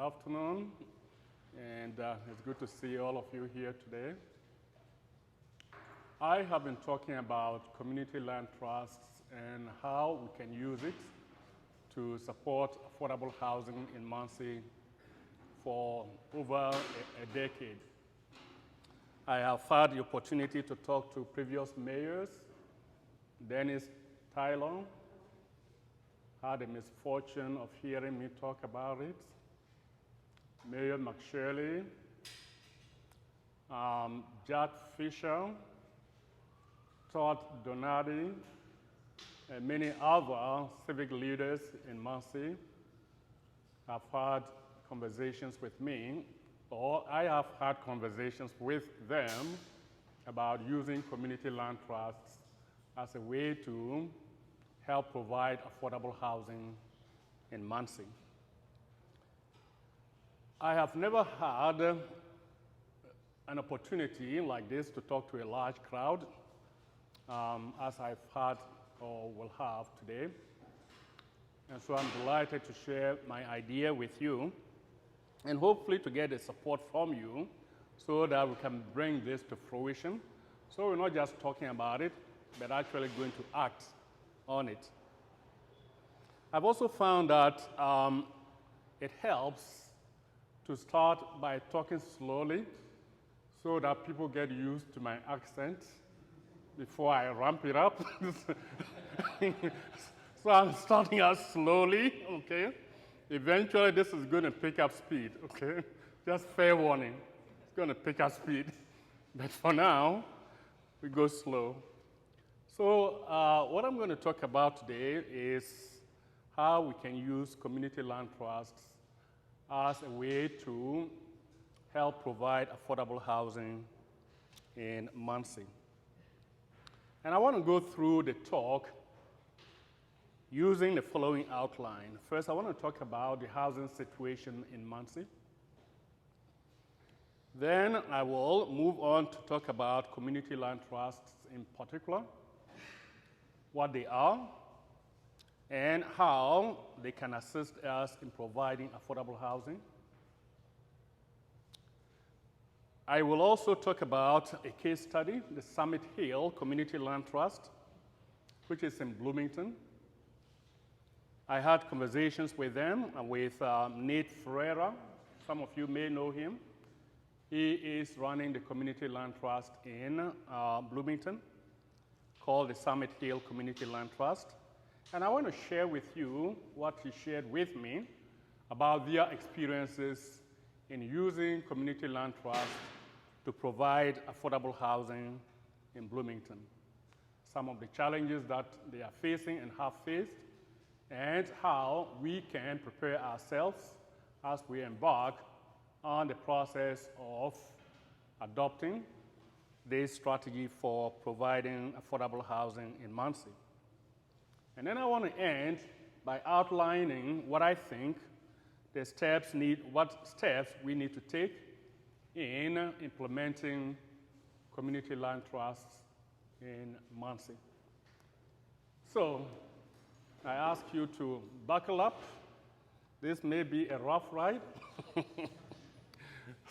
afternoon, and it's good to see all of you here today. I have been talking about community land trusts and how we can use it to support affordable housing in Muncie for over a decade. I have had the opportunity to talk to previous mayors. Dennis Tylon had the misfortune of hearing me talk about it. Mayor McShirley, Jack Fisher, Todd Donati, and many other civic leaders in Muncie have had conversations with me, or I have had conversations with them about using community land trusts as a way to help provide affordable housing in Muncie. I have never had an opportunity like this to talk to a large crowd as I've had or will have today. And so I'm delighted to share my idea with you and hopefully to get the support from you so that we can bring this to fruition. So we're not just talking about it, but actually going to act on it. I've also found that it helps to start by talking slowly so that people get used to my accent before I ramp it up. So I'm starting out slowly, okay? Eventually, this is going to pick up speed, okay? Just fair warning. It's going to pick up speed. But for now, we go slow. So what I'm going to talk about today is how we can use community land trusts as a way to help provide affordable housing in Muncie. And I want to go through the talk using the following outline. First, I want to talk about the housing situation in Muncie. Then I will move on to talk about community land trusts in particular, what they are, and how they can assist us in providing affordable housing. I will also talk about a case study, the Summit Hill Community Land Trust, which is in Bloomington. I had conversations with them and with Nate Ferreira. Some of you may know him. He is running the community land trust in Bloomington called the Summit Hill Community Land Trust. And I want to share with you what he shared with me about their experiences in using community land trusts to provide affordable housing in Bloomington. Some of the challenges that they are facing and have faced, and how we can prepare ourselves as we embark on the process of adopting this strategy for providing affordable housing in Muncie. And then I want to end by outlining what I think what steps we need to take in implementing community land trusts in Muncie. So I ask you to buckle up. This may be a rough ride.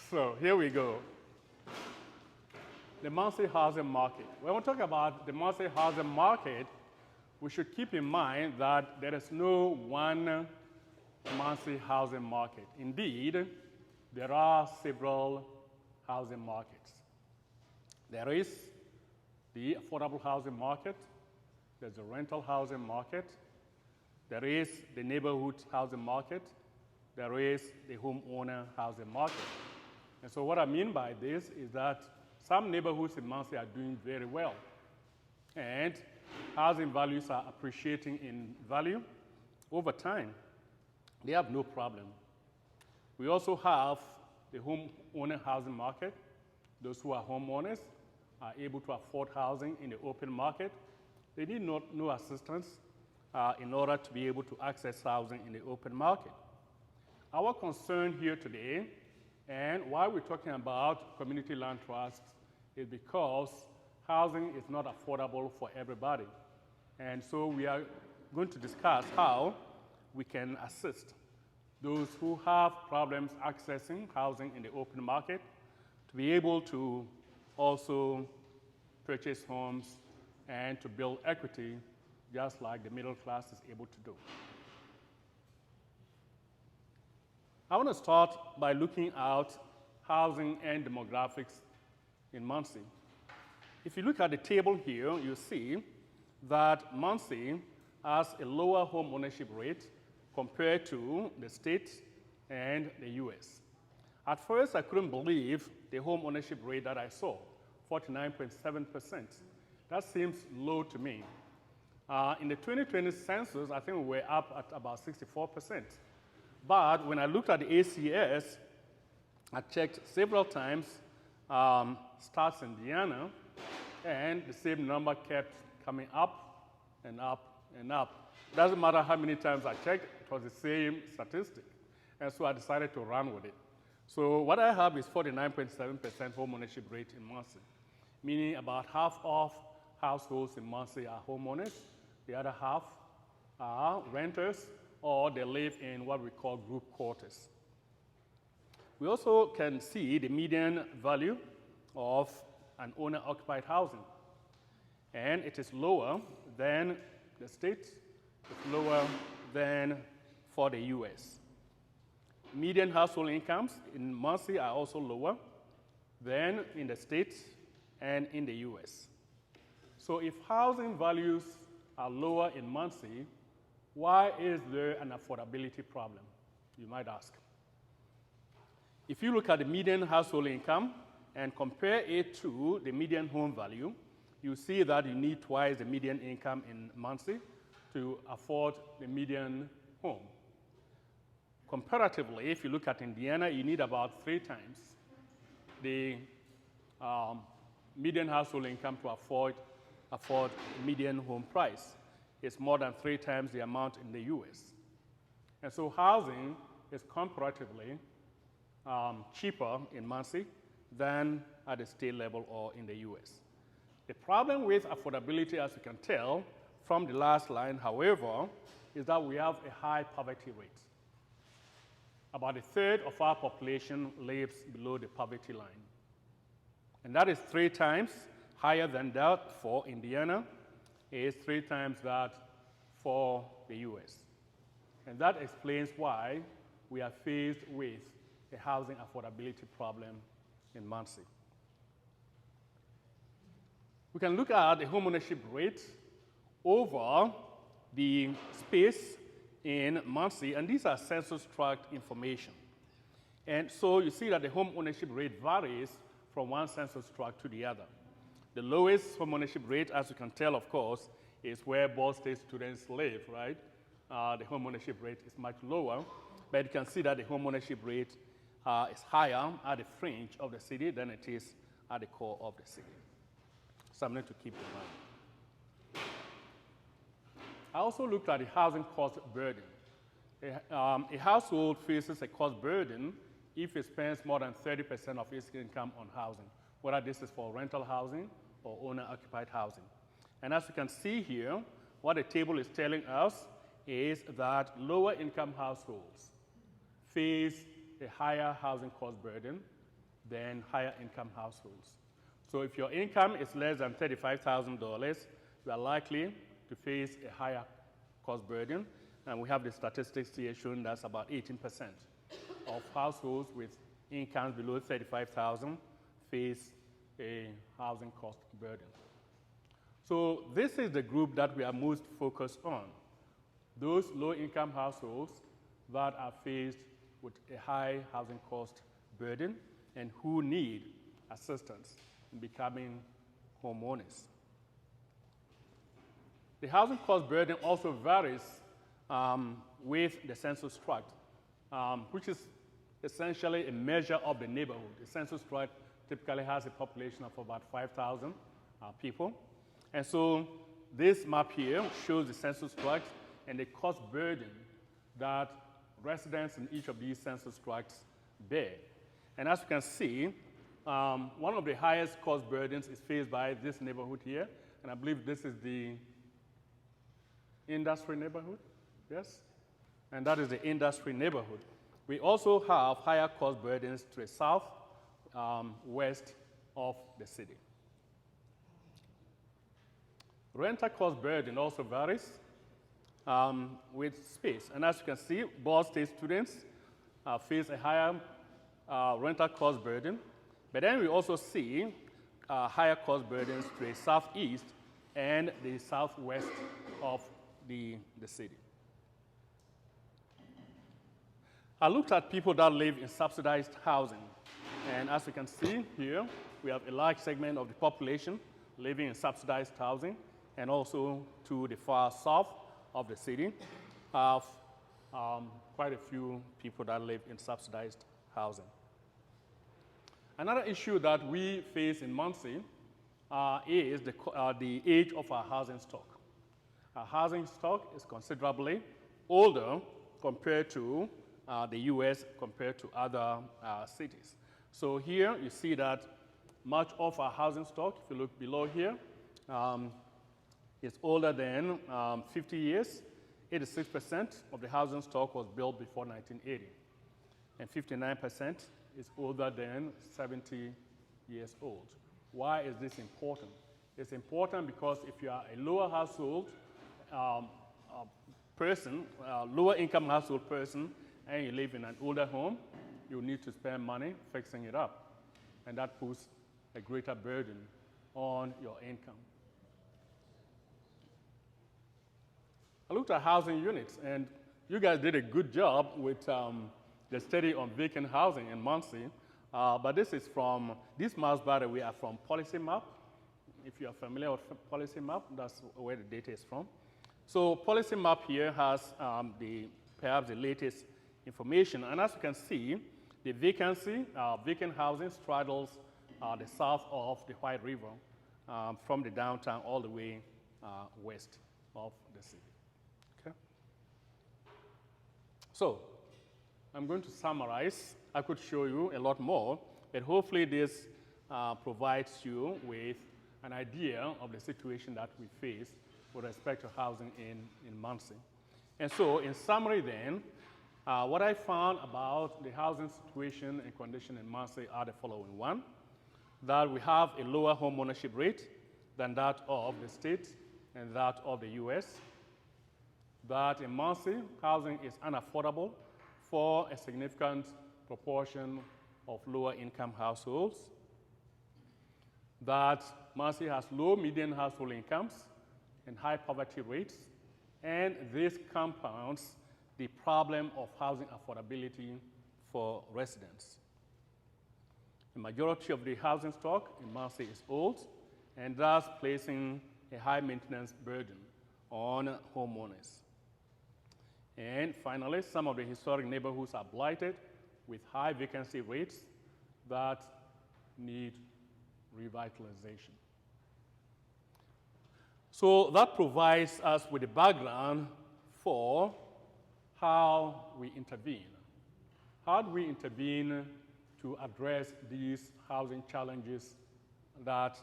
So here we go. The Muncie housing market. When we talk about the Muncie housing market, we should keep in mind that there is no one Muncie housing market. Indeed, there are several housing markets. There is the affordable housing market, there's the rental housing market, there is the neighborhood housing market, there is the homeowner housing market. And so what I mean by this is that some neighborhoods in Muncie are doing very well, and housing values are appreciating in value over time. They have no problem. We also have the homeowner housing market. Those who are homeowners are able to afford housing in the open market. They need no assistance in order to be able to access housing in the open market. Our concern here today, and why we're talking about community land trusts, is because housing is not affordable for everybody. And so we are going to discuss how we can assist those who have problems accessing housing in the open market to be able to also purchase homes and to build equity just like the middle class is able to do. I want to start by looking at housing and demographics in Muncie. If you look at the table here, you see that Muncie has a lower home ownership rate compared to the states and the US. At first, I couldn't believe the home ownership rate that I saw, 49.7%. That seems low to me. In the 2020 census, I think we were up at about 64%. But when I looked at the ACS, I checked several times, stats in Indiana, and the same number kept coming up and up and up. Doesn't matter how many times I checked, it was the same statistic. And so I decided to run with it. So what I have is 49.7% home ownership rate in Muncie, meaning about half of households in Muncie are homeowners, the other half are renters, or they live in what we call group quarters. We also can see the median value of an owner-occupied housing. And it is lower than the states, it's lower than for the US. Median household incomes in Muncie are also lower than in the states and in the US. So if housing values are lower in Muncie, why is there an affordability problem, you might ask? If you look at the median household income and compare it to the median home value, you see that you need twice the median income in Muncie to afford the median home. Comparatively, if you look at Indiana, you need about 3 times the median household income to afford the median home price. It's more than 3 times the amount in the US. And so housing is comparatively cheaper in Muncie than at the state level or in the US. The problem with affordability, as you can tell from the last line, however, is that we have a high poverty rate. About a third of our population lives below the poverty line. And that is 3 times higher than that for Indiana. It is 3 times that for the US. And that explains why we are faced with a housing affordability problem in Muncie. We can look at the homeownership rate over the space in Muncie, and these are census tract information. And so you see that the home ownership rate varies from one census tract to the other. The lowest home ownership rate, as you can tell, of course, is where Ball State students live, right? The home ownership rate is much lower, but you can see that the home ownership rate is higher at the fringe of the city than it is at the core of the city. Something to keep in mind. I also looked at the housing cost burden. A household faces a cost burden if it spends more than 30% of its income on housing, whether this is for rental housing or owner-occupied housing. And as you can see here, what the table is telling us is that lower-income households face a higher housing cost burden than higher-income households. So if your income is less than $35,000, you are likely to face a higher cost burden. And we have the statistics here showing that's about 18% of households with incomes below $35,000 face a housing cost burden. So this is the group that we are most focused on, those low-income households that are faced with a high housing cost burden and who need assistance in becoming homeowners. The housing cost burden also varies with the census tract, which is essentially a measure of the neighborhood. The census tract typically has a population of about 5,000 people. And so this map here shows the census tract and the cost burden that residents in each of these census tracts bear. And as you can see, one of the highest cost burdens is faced by this neighborhood here, and I believe this is the industry neighborhood, yes? And that is the industry neighborhood. We also have higher cost burdens to the south, west of the city. Rental cost burden also varies with space. And as you can see, Ball State students face a higher rental cost burden. But then we also see higher cost burdens to the southeast and the southwest of the city. I looked at people that live in subsidized housing. And as you can see here, we have a large segment of the population living in subsidized housing, and also to the far south of the city have quite a few people that live in subsidized housing. Another issue that we face in Muncie is the age of our housing stock. Our housing stock is considerably older compared to the US, compared to other cities. So here you see that much of our housing stock, if you look below here, is older than 50 years. 86% of the housing stock was built before 1980. And 59% is older than 70 years old. Why is this important? It's important because if you are a lower household person, lower income household person, and you live in an older home, you need to spend money fixing it up. And that puts a greater burden on your income. I looked at housing units, and you guys did a good job with the study on vacant housing in Muncie. But these maps, by the way, are from Policy Map. If you are familiar with Policy Map, that's where the data is from. So Policy Map here has perhaps the latest information. And as you can see, the vacant housing straddles the south of the White River from the downtown all the way west of the city. Okay? So I'm going to summarize. I could show you a lot more, but hopefully this provides you with an idea of the situation that we face with respect to housing in Muncie. And so in summary then, what I found about the housing situation and condition in Muncie are the following. One, that we have a lower home ownership rate than that of the state and that of the US. That in Muncie, housing is unaffordable for a significant proportion of lower income households. That Muncie has low median household incomes and high poverty rates, and this compounds the problem of housing affordability for residents. The majority of the housing stock in Muncie is old, and thus placing a high maintenance burden on homeowners. And finally, some of the historic neighborhoods are blighted with high vacancy rates that need revitalization. So that provides us with a background for how we intervene. How do we intervene to address these housing challenges that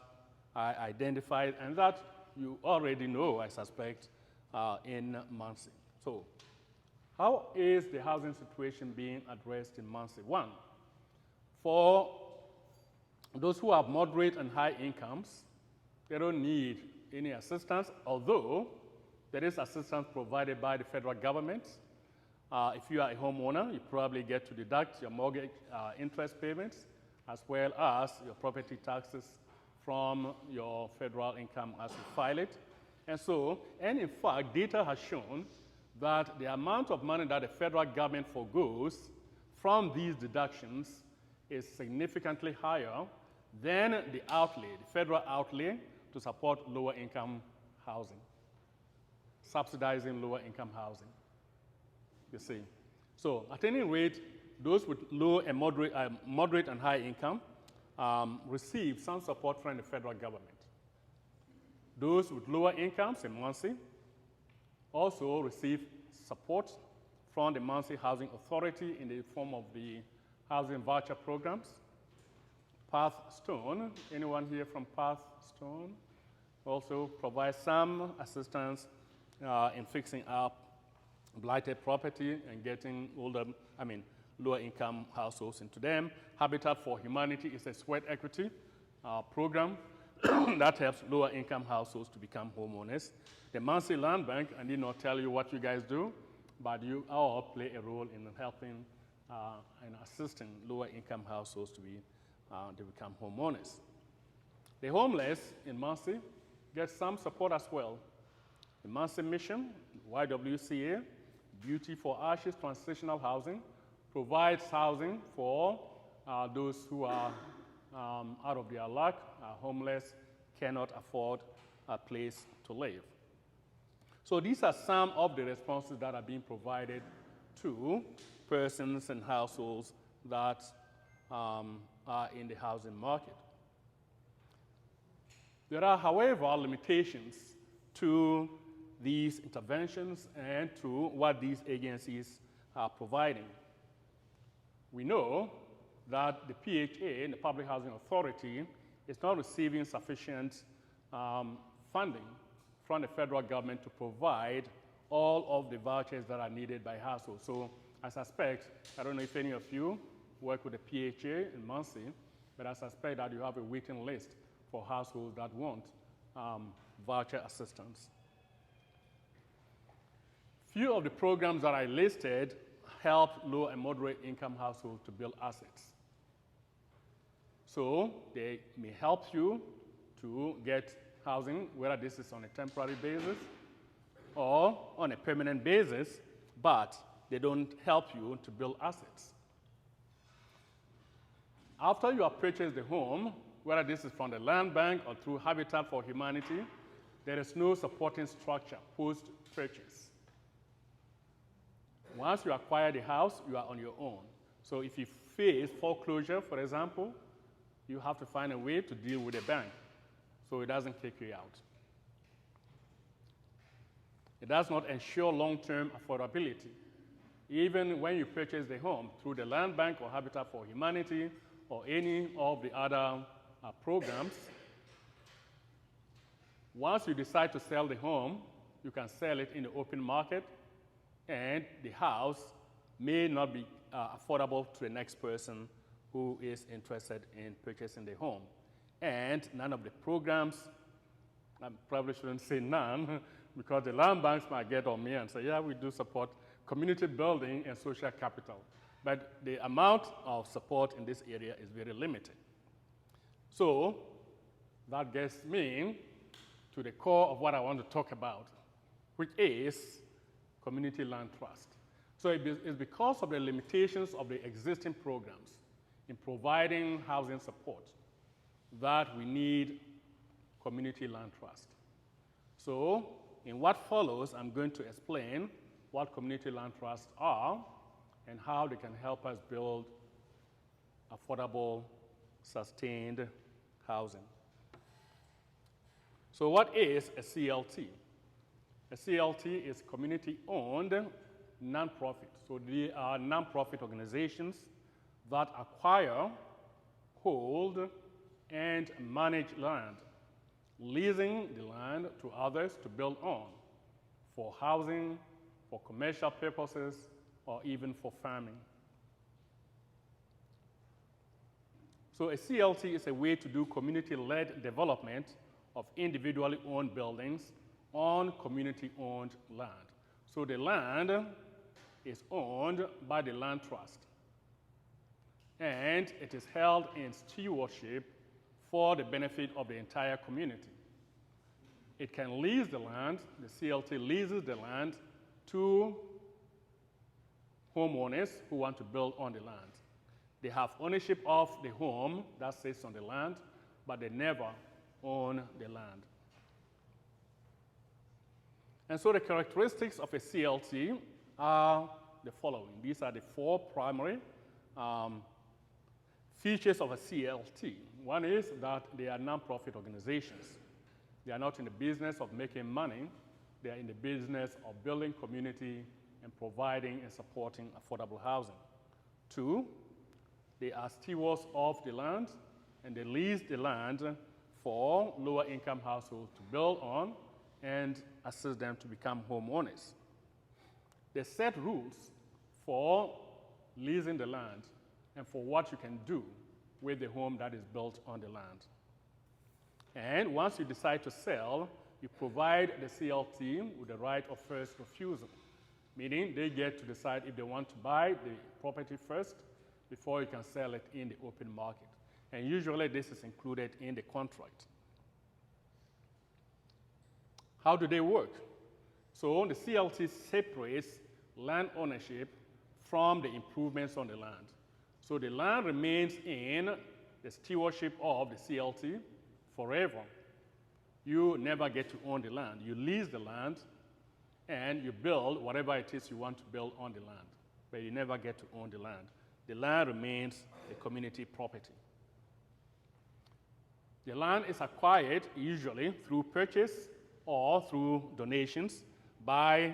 I identified and that you already know, I suspect, in Muncie? So how is the housing situation being addressed in Muncie? One, for those who have moderate and high incomes, they don't need any assistance, although there is assistance provided by the federal government. If you are a homeowner, you probably get to deduct your mortgage interest payments as well as your property taxes from your federal income as you file it. And in fact, data has shown that the amount of money that the federal government forgoes from these deductions is significantly higher than the federal outlay to support lower income housing, subsidizing lower income housing. You see. So at any rate, those with low and moderate and high income receive some support from the federal government. Those with lower incomes in Muncie also receive support from the Muncie Housing Authority in the form of the housing voucher programs. Pathstone, anyone here from Pathstone, also provides some assistance in fixing up blighted property and getting lower-income households into them. Habitat for Humanity is a sweat equity program that helps lower-income households to become homeowners. The Muncie Land Bank, I need not tell you what you guys do, but you all play a role in helping and assisting lower-income households to become homeowners. The homeless in Muncie get some support as well. The Muncie Mission, YWCA, Beauty for Ashes Transitional Housing, provides housing for those who are out of their luck, are homeless, cannot afford a place to live. So these are some of the responses that are being provided to persons and households that are in the housing market. There are, however, limitations to these interventions and to what these agencies are providing. We know that the PHA, the Public Housing Authority, is not receiving sufficient funding from the federal government to provide all of the vouchers that are needed by households. So I suspect, I don't know if any of you work with the PHA in Muncie, but I suspect that you have a waiting list for households that want voucher assistance. Few of the programs that I listed help low and moderate income households to build assets. So they may help you to get housing, whether this is on a temporary basis or on a permanent basis, but they don't help you to build assets. After you have purchased the home, whether this is from the land bank or through Habitat for Humanity, there is no supporting structure post-purchase. Once you acquire the house, you are on your own. So if you face foreclosure, for example, you have to find a way to deal with the bank so it doesn't kick you out. It does not ensure long-term affordability. Even when you purchase the home through the land bank or Habitat for Humanity or any of the other programs, once you decide to sell the home, you can sell it in the open market, and the house may not be affordable to the next person who is interested in purchasing the home. And none of the programs, I probably shouldn't say none, because the land banks might get on me and say, yeah, we do support community building and social capital. But the amount of support in this area is very limited. So that gets me to the core of what I want to talk about, which is community land trust. So it's because of the limitations of the existing programs in providing housing support that we need community land trust. So in what follows, I'm going to explain what community land trusts are and how they can help us build affordable, sustained housing. So what is a CLT? A CLT is community-owned nonprofit. So they are nonprofit organizations that acquire, hold, and manage land, leasing the land to others to build on for housing, for commercial purposes, or even for farming. So a CLT is a way to do community-led development of individually owned buildings on community-owned land. So the land is owned by the land trust, and it is held in stewardship for the benefit of the entire community. It can lease the land, the CLT leases the land to homeowners who want to build on the land. They have ownership of the home that sits on the land, but they never own the land. And so the characteristics of a CLT are the following. These are the four primary features of a CLT. One is that they are nonprofit organizations. They are not in the business of making money. They are in the business of building community and providing and supporting affordable housing. Two, they are stewards of the land, and they lease the land for lower-income households to build on and assist them to become homeowners. They set rules for leasing the land, and for what you can do with the home that is built on the land. And once you decide to sell, you provide the CLT with the right of first refusal, meaning they get to decide if they want to buy the property first before you can sell it in the open market. And usually this is included in the contract. How do they work? So the CLT separates land ownership from the improvements on the land. So the land remains in the stewardship of the CLT forever. You never get to own the land. You lease the land and you build whatever it is you want to build on the land, but you never get to own the land. The land remains the community property. The land is acquired usually through purchase or through donations by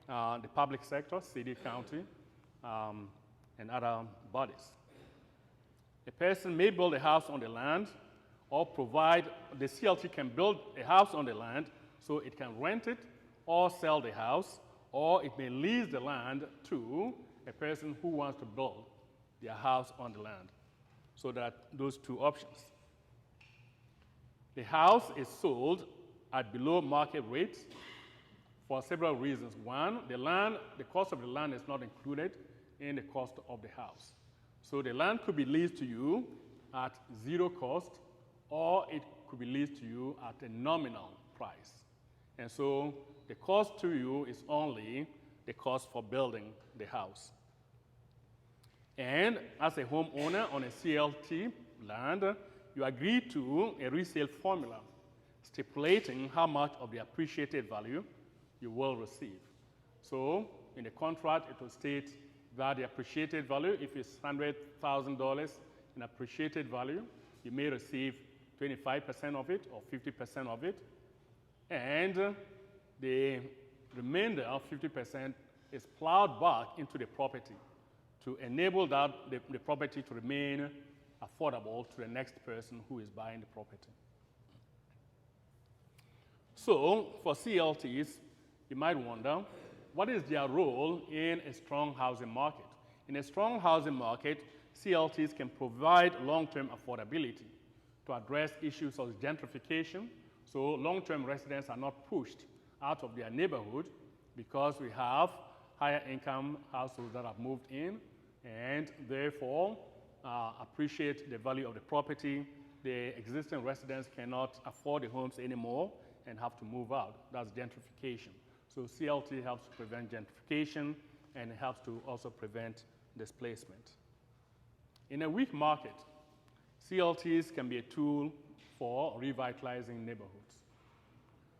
the public sector, city, county, and other bodies. A person may build a house on the land or provide, the CLT can build a house on the land so it can rent it or sell the house, or it may lease the land to a person who wants to build their house on the land. So that those two options. The house is sold at below market rates for several reasons. One, the cost of the land is not included in the cost of the house. So the land could be leased to you at zero cost, or it could be leased to you at a nominal price. And so the cost to you is only the cost for building the house. And as a homeowner on a CLT land, you agree to a resale formula stipulating how much of the appreciated value you will receive. So in the contract, it will state that the appreciated value, if it's $100,000 in appreciated value, you may receive 25% of it or 50% of it, and the remainder of 50% is plowed back into the property to enable that the property to remain affordable to the next person who is buying the property. So for CLTs, you might wonder, what is their role in a strong housing market? In a strong housing market, CLTs can provide long-term affordability to address issues of gentrification, so long-term residents are not pushed out of their neighborhood because we have higher income households that have moved in and therefore appreciate the value of the property. The existing residents cannot afford the homes anymore and have to move out. That's gentrification. So CLT helps to prevent gentrification and it helps to also prevent displacement. In a weak market, CLTs can be a tool for revitalizing neighborhoods.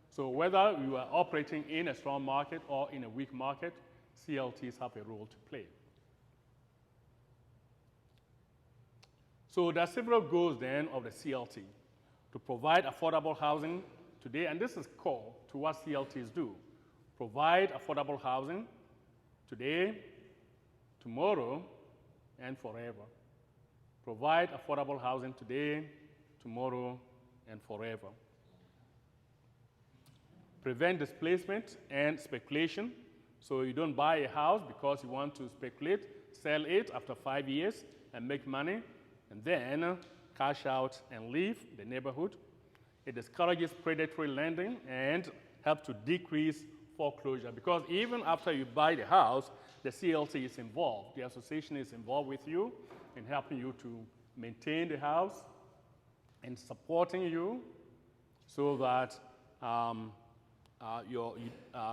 So whether you are operating in a strong market or in a weak market, CLTs have a role to play. So there are several goals then of the CLT to provide affordable housing today, and this is core to what CLTs do. Provide affordable housing today, tomorrow, and forever. Provide affordable housing today, tomorrow, and forever. Prevent displacement and speculation. So you don't buy a house because you want to speculate, sell it after 5 years and make money, and then cash out and leave the neighborhood. It discourages predatory lending and helps to decrease foreclosure, because even after you buy the house, the CLT is involved. The association is involved with you in helping you to maintain the house and supporting you so that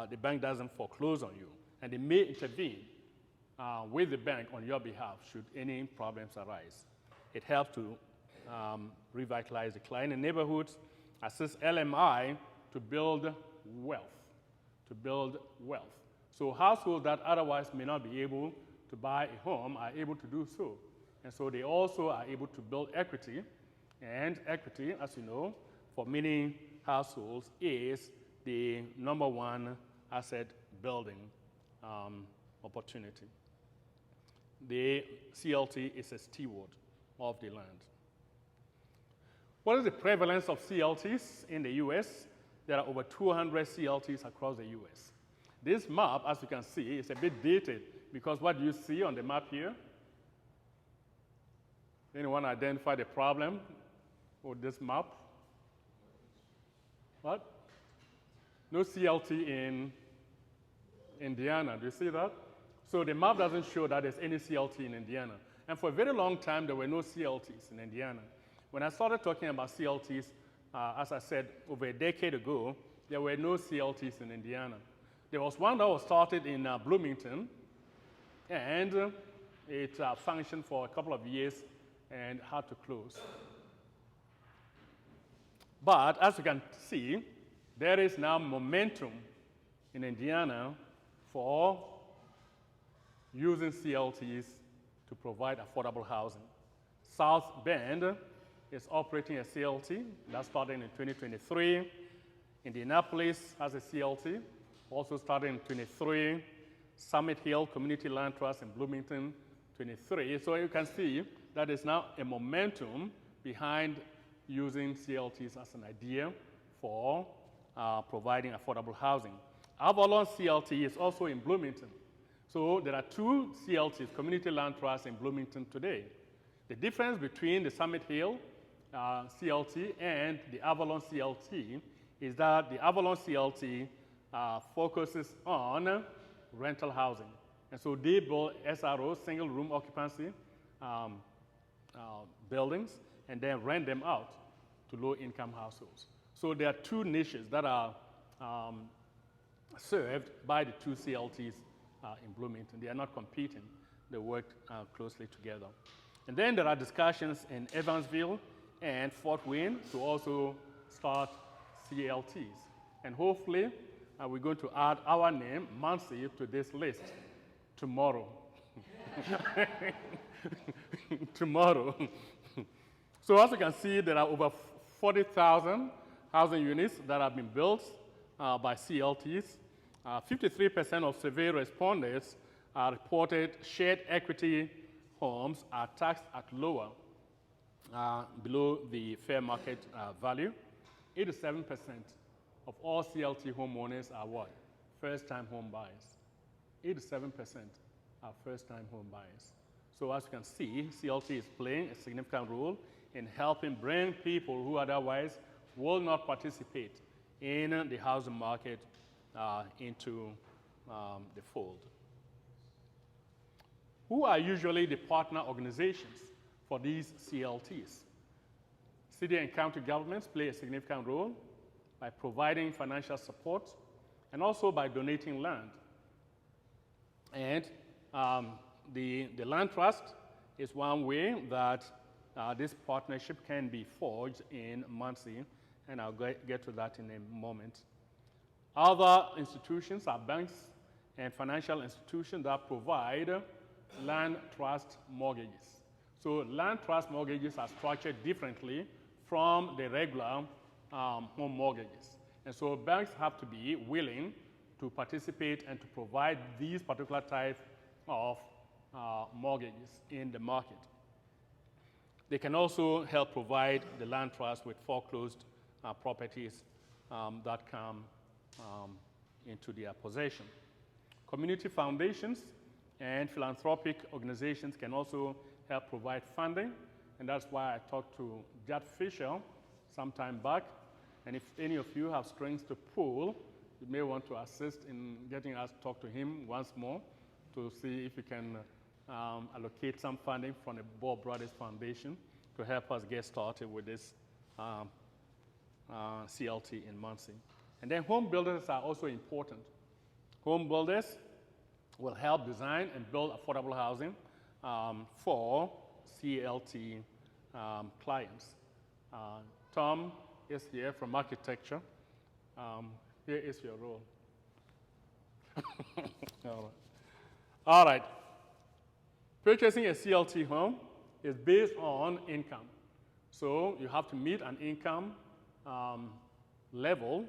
the bank doesn't foreclose on you. And they may intervene with the bank on your behalf should any problems arise. It helps to revitalize declining neighborhoods, assist LMI to build wealth. So households that otherwise may not be able to buy a home are able to do so. And so they also are able to build equity. And equity, as you know, for many households is the number one asset building opportunity. The CLT is a steward of the land. What is the prevalence of CLTs in the US? There are over 200 CLTs across the US. This map, as you can see, is a bit dated because what you see on the map here Anyone identify the problem with this map? What? No CLT in Indiana. Do you see that? So the map doesn't show that there's any CLT in Indiana. And for a very long time, there were no CLTs in Indiana. When I started talking about CLTs, as I said, over a decade ago, there were no CLTs in Indiana. There was one that was started in Bloomington, and it functioned for a couple of years and had to close. But as you can see, there is now momentum in Indiana for using CLTs to provide affordable housing. South Bend is operating a CLT. That started in 2023. Indianapolis has a CLT, also started in 23. Summit Hill Community Land Trust in Bloomington, 23. So you can see that there's now a momentum behind using CLTs as an idea for providing affordable housing. Avalon CLT is also in Bloomington. So there are two CLTs, Community Land Trusts in Bloomington today. The difference between the Summit Hill CLT and the Avalon CLT is that the Avalon CLT focuses on rental housing. And so they build SRO, single room occupancy buildings, and then rent them out to low-income households. So there are two niches that are served by the two CLTs in Bloomington. They are not competing. They work closely together. And then there are discussions in Evansville and Fort Wayne to also start CLTs. And hopefully, we're going to add our name, Muncie, to this list tomorrow. Tomorrow. So as you can see, there are over 40,000 housing units that have been built by CLTs. 53% of survey respondents reported shared equity homes are taxed at lower, below the fair market value. 87% of all CLT homeowners are what? First-time home buyers. 87% are first-time home buyers. So as you can see, CLT is playing a significant role in helping bring people who otherwise will not participate in the housing market into the fold. Who are usually the partner organizations for these CLTs? City and county governments play a significant role by providing financial support and also by donating land. And the land trust is one way that this partnership can be forged in Muncie, and I'll get to that in a moment. Other institutions are banks and financial institutions that provide land trust mortgages. So land trust mortgages are structured differently from the regular home mortgages. And so banks have to be willing to participate and to provide these particular types of mortgages in the market. They can also help provide the land trust with foreclosed properties that come into their possession. Community foundations and philanthropic organizations can also help provide funding, and that's why I talked to Judd Fisher some time back. And if any of you have strings to pull, you may want to assist in getting us to talk to him once more to see if we can allocate some funding from the Bob Brothers Foundation to help us get started with this CLT in Muncie. And then home builders are also important. Home builders will help design and build affordable housing for CLT clients. Tom is here from architecture. Here is your role. All right. Purchasing a CLT home is based on income. So you have to meet an income level.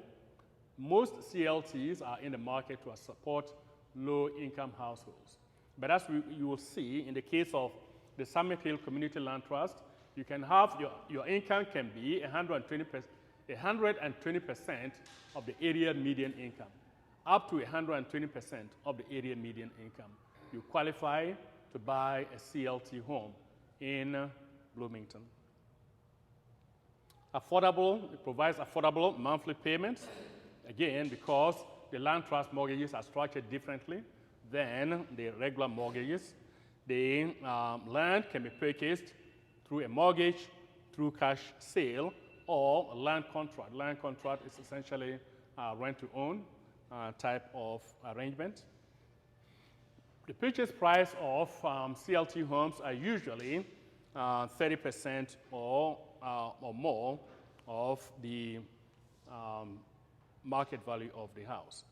Most CLTs are in the market to support low-income households. But as you will see, in the case of the Summit Hill Community Land Trust, you can have your income can be 120% of the area median income, up to 120% of the area median income. You qualify to buy a CLT home in Bloomington. Affordable, it provides affordable monthly payments, again, because the land trust mortgages are structured differently than the regular mortgages. The land can be purchased through a mortgage, through cash sale, or a land contract. Land contract is essentially a rent-to-own type of arrangement. The purchase price of CLT homes are usually 30% or more of the market value of the house.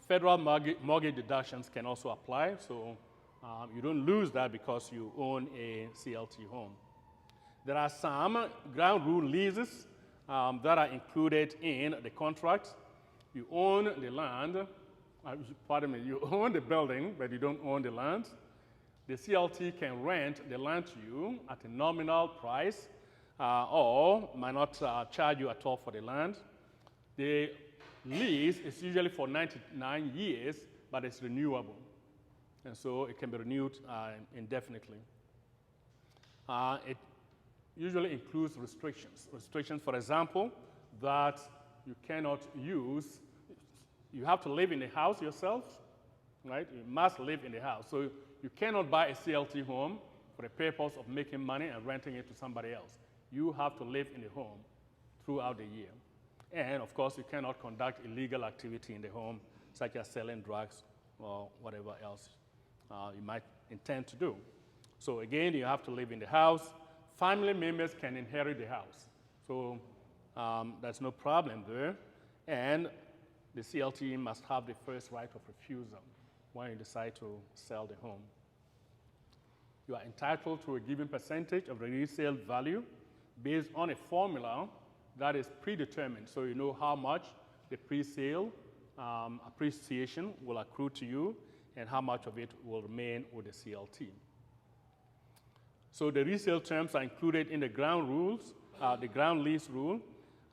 Federal mortgage deductions can also apply, so you don't lose that because you own a CLT home. There are some ground rule leases that are included in the contract. You own the land, pardon me, you own the building, but you don't own the land. The CLT can rent the land to you at a nominal price or might not charge you at all for the land. The lease is usually for 99 years, but it's renewable. And so it can be renewed indefinitely. It usually includes restrictions. Restrictions, for example, that you cannot use, you have to live in the house yourself, right? You must live in the house. So you cannot buy a CLT home for the purpose of making money and renting it to somebody else. You have to live in the home throughout the year. And of course, you cannot conduct illegal activity in the home, such as selling drugs or whatever else you might intend to do. So again, you have to live in the house. Family members can inherit the house. So there's no problem there. And the CLT must have the first right of refusal when you decide to sell the home. You are entitled to a given percentage of the resale value based on a formula that is predetermined, so you know how much the pre-sale appreciation will accrue to you and how much of it will remain with the CLT. So the resale terms are included in the ground rules, the ground lease rule.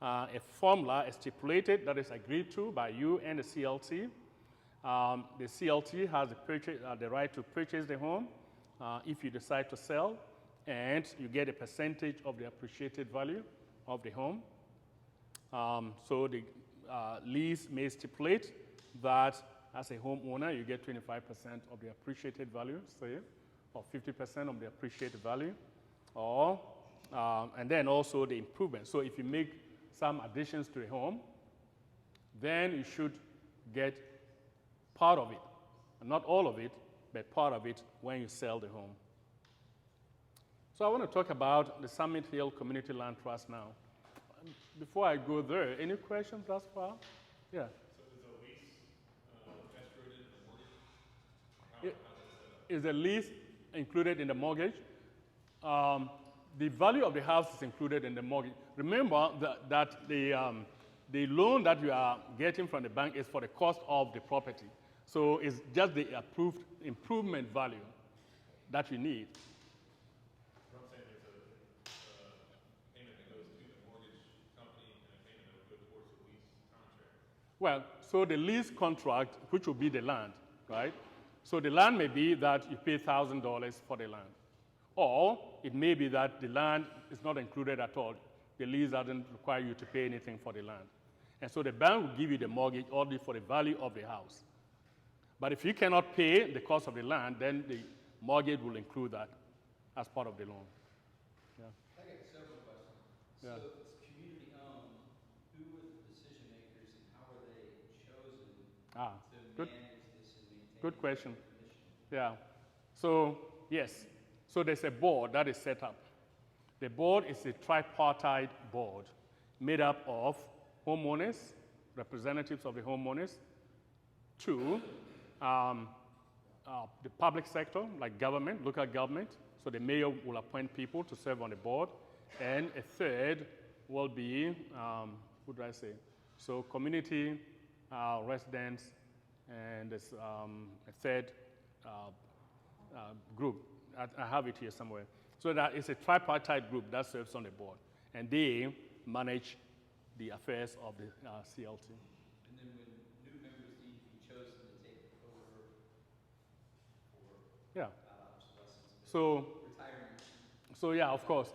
A formula is stipulated that is agreed to by you and the CLT. The CLT has the right to purchase the home if you decide to sell, and you get a percentage of the appreciated value of the home. So the lease may stipulate that as a homeowner, you get 25% of the appreciated value, say, or 50% of the appreciated value, or, and then also the improvement. So if you make some additions to the home, then you should get part of it, not all of it, but part of it when you sell the home. So I want to talk about the Summit Hill Community Land Trust now. Before I go there, any questions thus far? Yeah. So is the lease escrowed in the mortgage? Is the lease included in the mortgage? The value of the house is included in the mortgage. Remember that the loan that you are getting from the bank is for the cost of the property. So it's just the approved improvement value that you need. What I'm saying is a payment that goes to the mortgage company and a payment that will go towards the lease contract. Well, so the lease contract, which will be the land, right? So the land may be that you pay $1,000 for the land. Or it may be that the land is not included at all. The lease doesn't require you to pay anything for the land. And so the bank will give you the mortgage only for the value of the house. But if you cannot pay the cost of the land, then the mortgage will include that as part of the loan. Yeah. I got several questions. Yeah. So if it's community owned, who are the decision makers and how are they chosen to manage this and maintain Good question. commission? Yeah. So, yes. So there's a board that is set up. The board is a tripartite board made up of homeowners, representatives of the homeowners, two, the public sector, like government, local government. So the mayor will appoint people to serve on the board. And a third will be, who do I say? So community residents, and there's a third group. I have it here somewhere. So that is a tripartite group that serves on the board. And they manage the affairs of the CLT. And then when new members need to be chosen to take over for Yeah. obsolescence, So, retirement. So yeah, of course,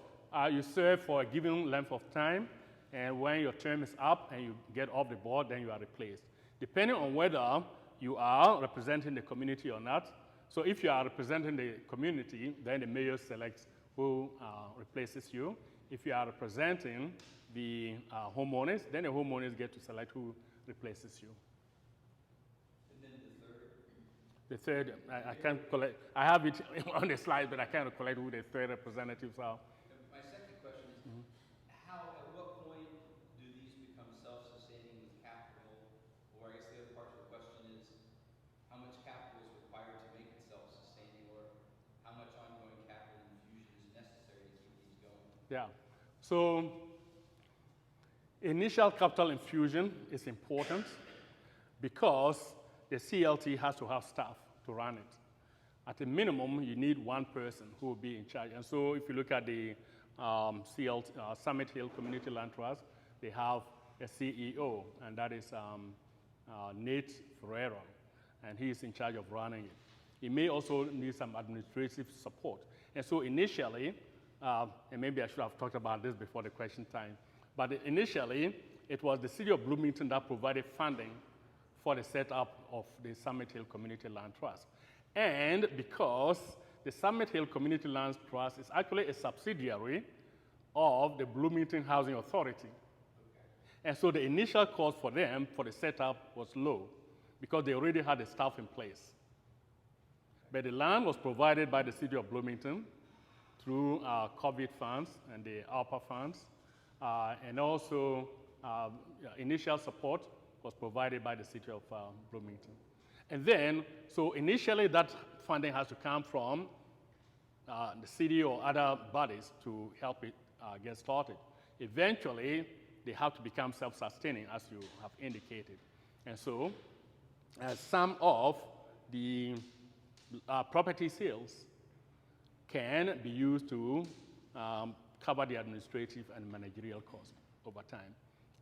you serve for a given length of time, and when your term is up and you get off the board, then you are replaced. Depending on whether you are representing the community or not. So if you are representing the community, then the mayor selects who replaces you. If you are representing the homeowners, then the homeowners get to select who replaces you. And then The third, I can't collect, I have it on the slide, but I can't collect who the third representatives are. my second question is, at what point do these become self-sustaining with capital? Or I guess the other part of the question is, how much capital is required to make it self-sustaining, or how much ongoing capital infusion is necessary to keep these going? Yeah. So initial capital infusion is important because the CLT has to have staff to run it. At a minimum, you need one person who will be in charge. And so if you look at the Summit Hill Community Land Trust, they have a CEO, and that is Nate Ferreira, and he is in charge of running it. He may also need some administrative support. And so initially, and maybe I should have talked about this before the question time, but initially, it was the city of Bloomington that provided funding for the setup of the Summit Hill Community Land Trust. And because the Summit Hill Community Land Trust is actually a subsidiary of the Bloomington Housing Authority. And so the initial cost for them for the setup was low because they already had the staff in place. But the land was provided by the city of Bloomington through COVID funds and the ARPA funds, and also initial support was provided by the city of Bloomington. And then, so initially that funding has to come from the city or other bodies to help it get started. Eventually, they have to become self-sustaining, as you have indicated. And so, some of the property sales can be used to cover the administrative and managerial costs over time,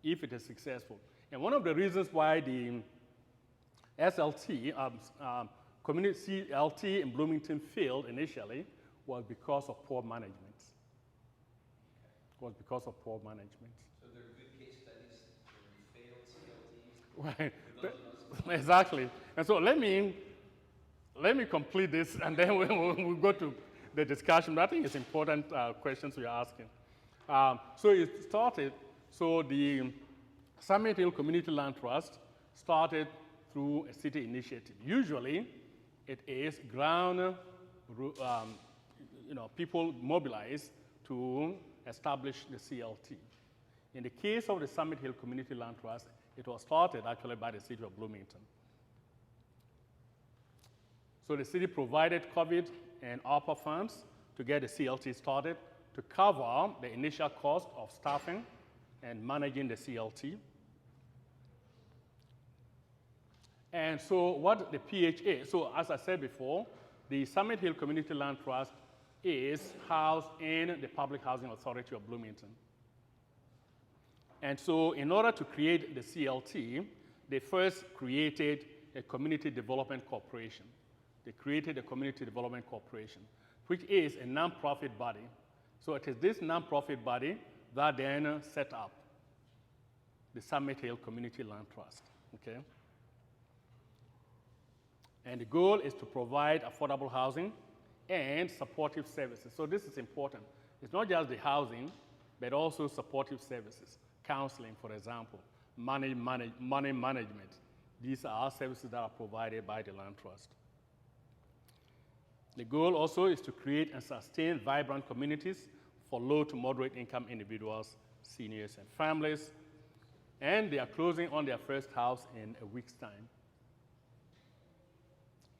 if it is successful. And one of the reasons why the SLT, community CLT in Bloomington failed initially was because of poor management. Was because of poor management. So there are good case studies where you failed CLTs? Right. Exactly. And so let me complete this, and then we'll go to the discussion. But I think it's important questions you're asking. So it started, so the Summit Hill Community Land Trust started through a city initiative. Usually, it is ground, people mobilize to establish the CLT. In the case of the Summit Hill Community Land Trust, it was started actually by the city of Bloomington. So the city provided COVID and ARPA funds to get the CLT started to cover the initial cost of staffing and managing the CLT. And so what the PHA, so as I said before, the Summit Hill Community Land Trust is housed in the Public Housing Authority of Bloomington. And so in order to create the CLT, they first created a community development corporation. They created a community development corporation, which is a nonprofit body. So it is this nonprofit body that then set up the Summit Hill Community Land Trust, okay? And the goal is to provide affordable housing and supportive services. So this is important. It's not just the housing, but also supportive services. Counseling, for example, money management. These are services that are provided by the Land Trust. The goal also is to create and sustain vibrant communities for low to moderate income individuals, seniors, and families. And they are closing on their first house in a week's time.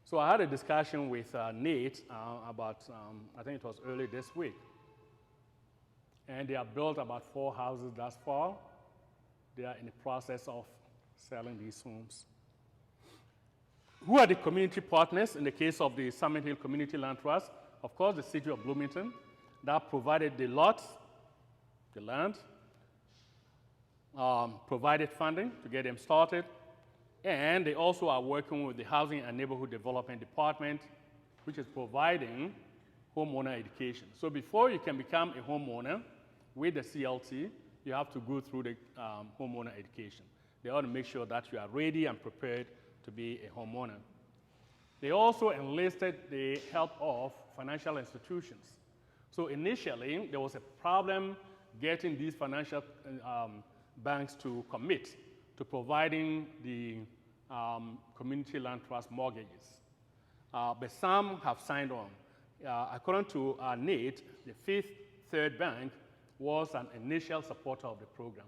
So I had a discussion with Nate about, I think it was early this week. And they have built about 4 houses thus far. They are in the process of selling these homes. Who are the community partners in the case of the Summit Hill Community Land Trust? Of course, the city of Bloomington that provided the lots, the land, provided funding to get them started. And they also are working with the Housing and Neighborhood Development Department, which is providing homeowner education. So before you can become a homeowner with the CLT, you have to go through the homeowner education. They ought to make sure that you are ready and prepared to be a homeowner. They also enlisted the help of financial institutions. So initially, there was a problem getting these financial banks to commit to providing the community land trust mortgages. But some have signed on. According to Nate, the Fifth Third Bank was an initial supporter of the program.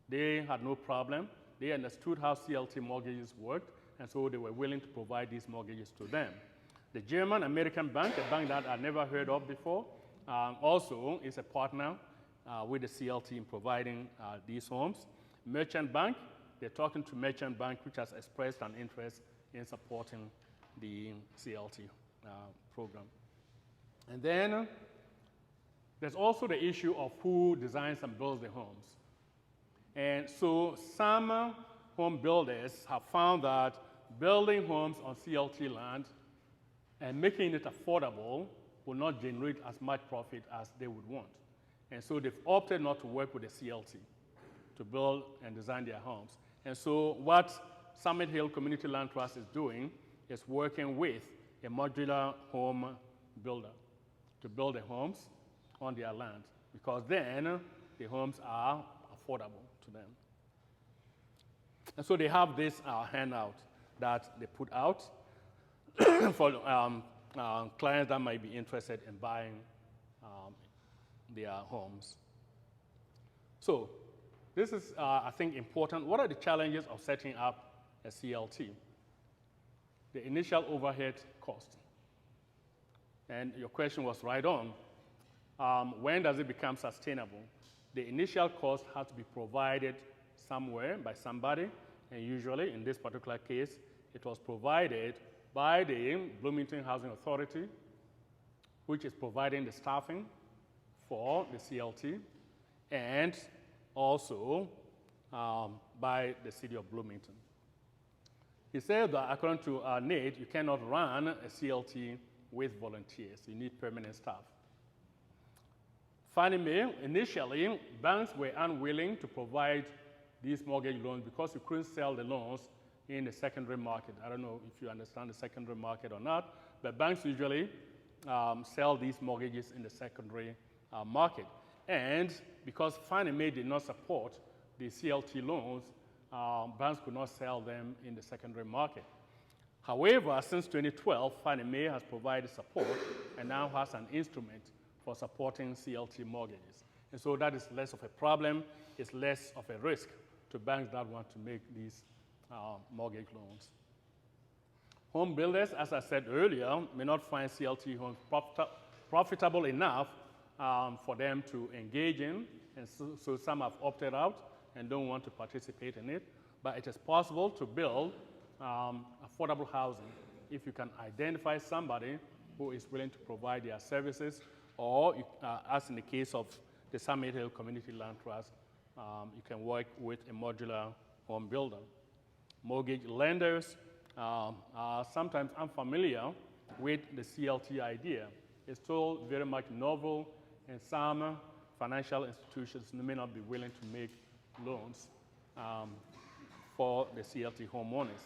They had no problem. They understood how CLT mortgages worked, and so they were willing to provide these mortgages to them. The German American Bank, a bank that I never heard of before, also is a partner with the CLT in providing these homes. Merchant Bank, they're talking to Merchant Bank, which has expressed an interest in supporting the CLT program. And then there's also the issue of who designs and builds the homes. And so some home builders have found that building homes on CLT land and making it affordable will not generate as much profit as they would want. And so they've opted not to work with the CLT to build and design their homes. And so what Summit Hill Community Land Trust is doing is working with a modular home builder to build the homes on their land, because then the homes are affordable to them. And so they have this handout that they put out for clients that might be interested in buying their homes. So this is, I think, important. What are the challenges of setting up a CLT? The initial overhead cost. And your question was right on. When does it become sustainable? The initial cost has to be provided somewhere by somebody, and usually, in this particular case, it was provided by the Bloomington Housing Authority, which is providing the staffing for the CLT, and also by the city of Bloomington. He said that according to Nate, you cannot run a CLT with volunteers. You need permanent staff. Fannie Mae, initially, banks were unwilling to provide these mortgage loans because you couldn't sell the loans in the secondary market. I don't know if you understand the secondary market or not, but banks usually sell these mortgages in the secondary market. And because Fannie Mae did not support the CLT loans, banks could not sell them in the secondary market. However, since 2012, Fannie Mae has provided support and now has an instrument for supporting CLT mortgages. And so that is less of a problem, it's less of a risk to banks that want to make these mortgage loans. Home builders, as I said earlier, may not find CLT homes profitable enough for them to engage in, and so some have opted out and don't want to participate in it. But it is possible to build affordable housing if you can identify somebody who is willing to provide their services, or as in the case of the Summit Hill Community Land Trust, you can work with a modular home builder. Mortgage lenders are sometimes unfamiliar with the CLT idea. It's still very much novel, and some financial institutions may not be willing to make loans for the CLT homeowners.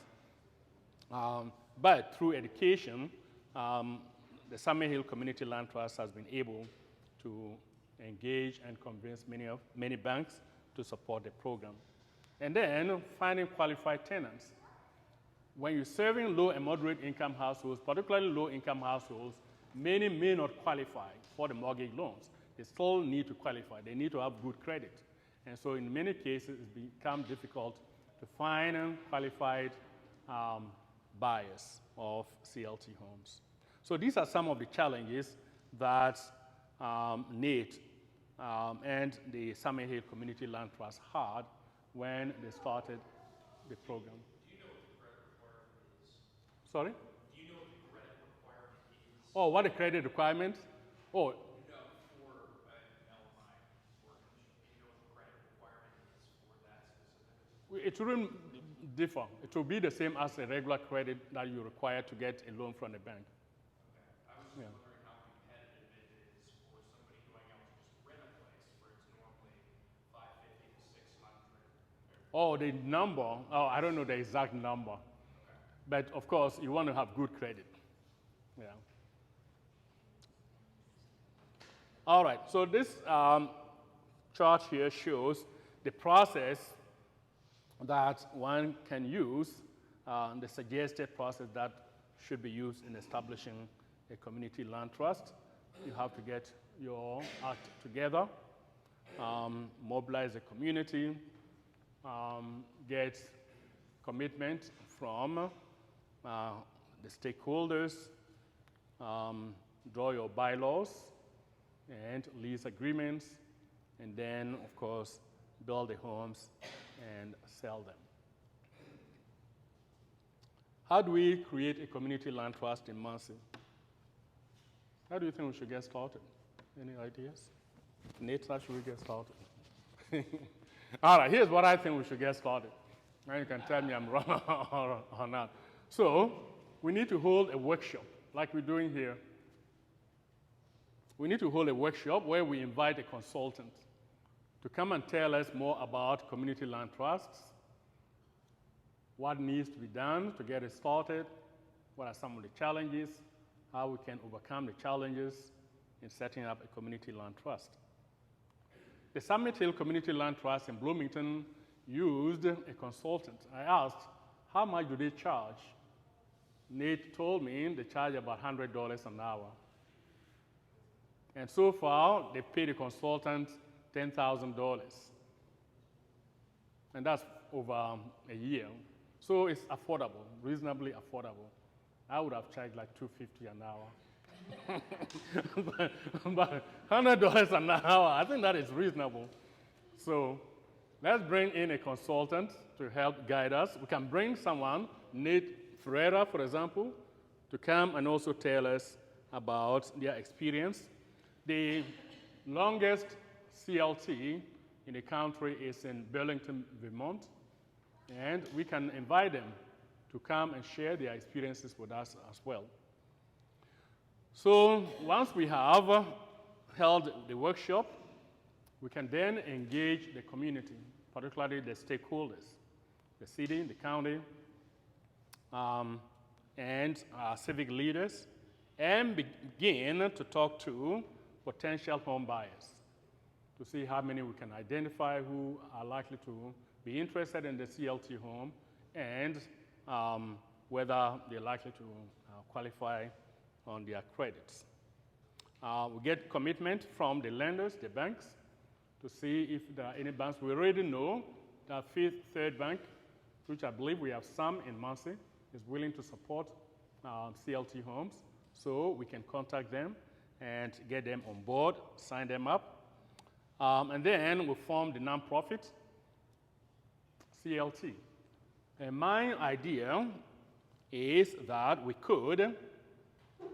But through education, the Summit Hill Community Land Trust has been able to engage and convince many banks to support the program. And then finding qualified tenants. When you're serving low and moderate income households, particularly low income households, many may not qualify for the mortgage loans. They still need to qualify. They need to have good credit. And so in many cases, it's become difficult to find qualified buyers of CLT homes. So these are some of the challenges that Nate and the Summit Hill Community Land Trust had when they started the program. Do you know what the credit requirement is? Sorry? Do you know what the credit requirement is? Oh, what the credit requirement? Oh, No, for an LMI mortgage. Do you know what the credit requirement is for that specifically? it wouldn't differ. It will be the same as a regular credit that you require to get a loan from the bank. Okay. I was just wondering how competitive Oh, the number, oh, I don't know the exact number. But of course, you want to have good credit. Yeah. All right, so this chart here shows the process that one can use, the suggested process that should be used in establishing a community land trust. You have to get your act together, mobilize the community, get commitment from the stakeholders, draw your bylaws and lease agreements, and then, of course, build the homes and sell them. How do we create a community land trust in Muncie? How do you think we should get started? Any ideas? Nate, how should we get started? All right, here's what I think we should get started. Now you can tell me I'm wrong or not. So we need to hold a workshop like we're doing here. We need to hold a workshop where we invite a consultant to come and tell us more about community land trusts, what needs to be done to get it started, what are some of the challenges, how we can overcome the challenges in setting up a community land trust. The Summit Hill Community Land Trust in Bloomington used a consultant. I asked, how much do they charge? Nate told me they charge about $100 an hour. And so far, they've paid the consultant $10,000. And that's over a year. So it's affordable, reasonably affordable. I would have charged like $250 an hour. but $100 an hour, I think that is reasonable. So let's bring in a consultant to help guide us. We can bring someone, Nate Ferreira, for example, to come and also tell us about their experience. The longest CLT in the country is in Burlington, Vermont, and we can invite them to come and share their experiences with us as well. So once we have held the workshop, we can then engage the community, particularly the stakeholders, the city, the county, and civic leaders, and begin to talk to potential home buyers to see how many we can identify who are likely to be interested in the CLT home and whether they're likely to qualify on their credits. We get commitment from the lenders, the banks, to see if there are any banks. We already know that Fifth Third Bank, which I believe we have some in Muncie, is willing to support CLT homes. So we can contact them and get them on board, sign them up. And then we form the nonprofit, CLT. And my idea is that we could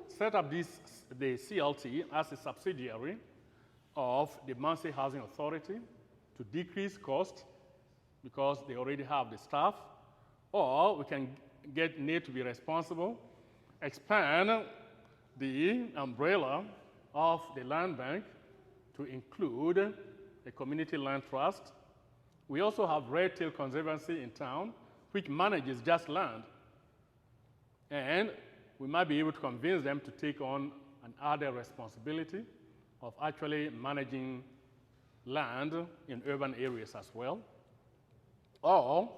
set up the CLT as a subsidiary of the Muncie Housing Authority to decrease cost because they already have the staff, or we can get Nate to be responsible, expand the umbrella of the land bank to include a community land trust. We also have Red Tail Conservancy in town, which manages just land. And we might be able to convince them to take on an added responsibility of actually managing land in urban areas as well. Or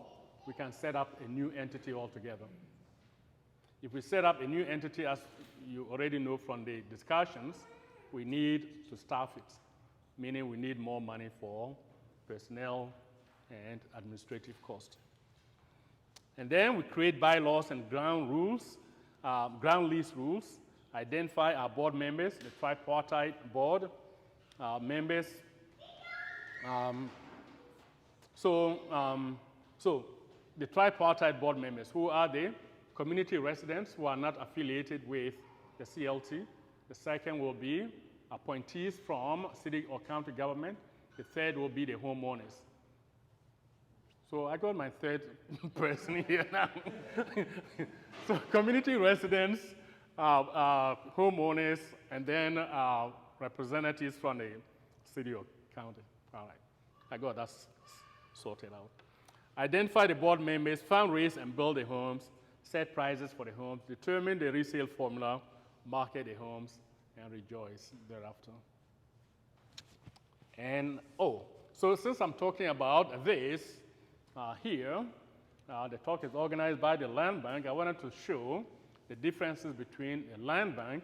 we can set up a new entity altogether. If we set up a new entity, as you already know from the discussions, we need to staff it, meaning we need more money for personnel and administrative cost. And then we create bylaws and ground rules, ground lease rules, identify our board members, the tripartite board members. So the tripartite board members, who are they? Community residents who are not affiliated with the CLT. The second will be appointees from city or county government. The third will be the homeowners. So I got my third person here now. So community residents, homeowners, and then representatives from the city or county. All right, I got that sorted out. identify the board members, fundraise and build the homes, set prices for the homes, determine the resale formula, market the homes, and rejoice thereafter. And, so since I'm talking about this here, the talk is organized by the Land Bank. I wanted to show the differences between a land bank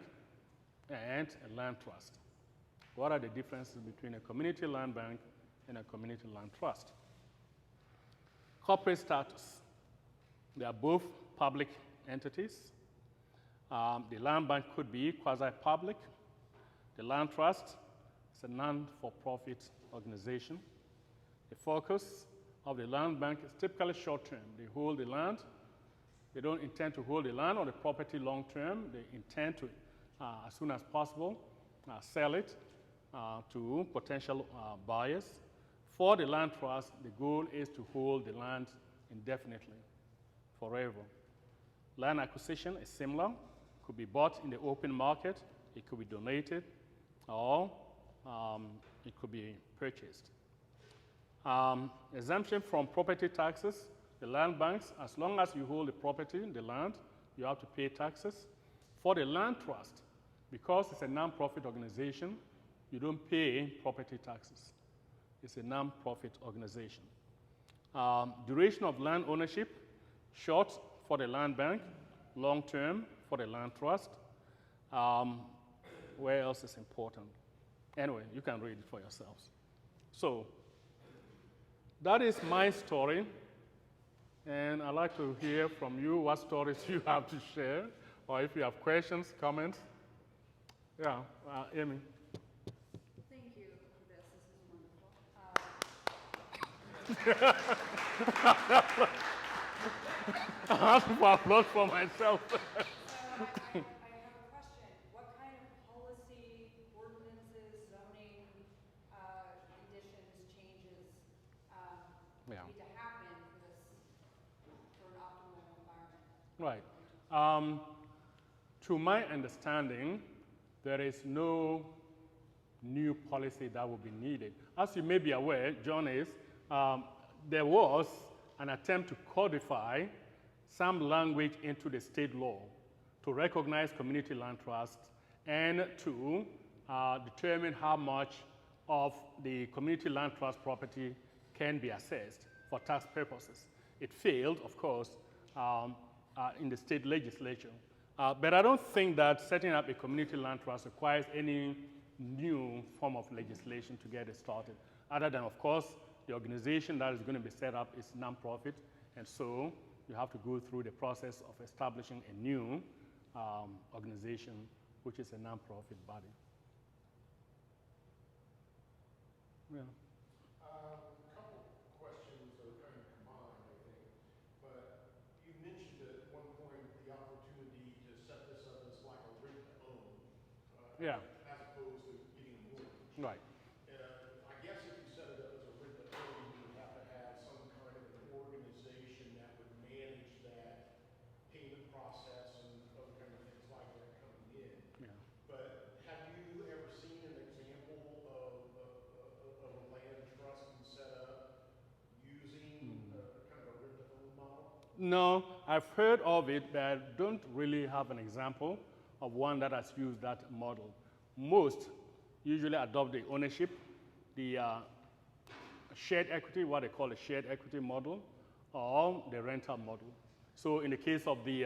and a land trust. What are the differences between a community land bank and a community land trust? Corporate status. They are both public entities. The land bank could be quasi-public. The land trust is a non-for-profit organization. The focus of the land bank is typically short-term. They hold the land. They don't intend to hold the land or the property long-term. They intend to, as soon as possible, sell it to potential buyers. For the land trust, the goal is to hold the land indefinitely, forever. Land acquisition is similar. Could be bought in the open market. It could be donated, or it could be purchased. Exemption from property taxes. The land banks, as long as you hold the property, the land, you have to pay taxes. For the land trust, because it's a non-profit organization, you don't pay property taxes. It's a non-profit organization. Duration of land ownership, short for the land bank, long-term for the land trust. Where else is important? Anyway, you can read it for yourselves. So, that is my story, and I'd like to hear from you what stories you have to share, or if you have questions, comments. Yeah, Amy. Thank you for this. This is wonderful. I have to applaud for myself. So I have a question. What kind of policy, ordinances, zoning, conditions, changes Yeah. need to happen for an optimal environment? Right. To my understanding, there is no new policy that will be needed. As you may be aware, John, there was an attempt to codify some language into the state law to recognize community land trusts and to determine how much of the community land trust property can be assessed for tax purposes. It failed, of course, in the state legislature. But I don't think that setting up a community land trust requires any new form of legislation to get it started, other than, of course, the organization that is going to be set up is nonprofit, and so you have to go through the process of establishing a new organization, which is a nonprofit body. Yeah. Couple questions are kind of combined, I think. But you mentioned at one point the opportunity to set this up as like a rent-to-own, Yeah. as opposed to getting a mortgage. Right. I guess if you set it up as a rent-to-own, you would have to have some kind of an organization that would manage that payment process and other kind of things like that coming in. Yeah. But have you ever seen an example of a land trust being set up using kind of a rent-to-own model? No, I've heard of it, but I don't really have an example of one that has used that model. Most usually adopt the ownership, the shared equity, what they call a shared equity model, or the rental model. So in the case of the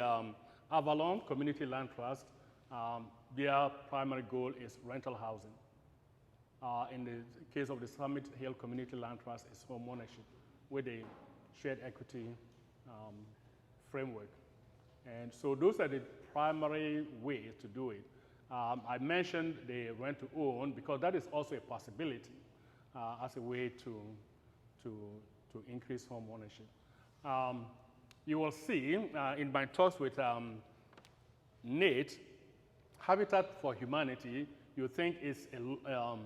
Avalon Community Land Trust, their primary goal is rental housing. In the case of the Summit Hill Community Land Trust, it's home ownership with a shared equity framework. And so those are the primary ways to do it. I mentioned the rent to own because that is also a possibility as a way to increase home ownership. You will see in my talks with Nate, Habitat for Humanity, you think is a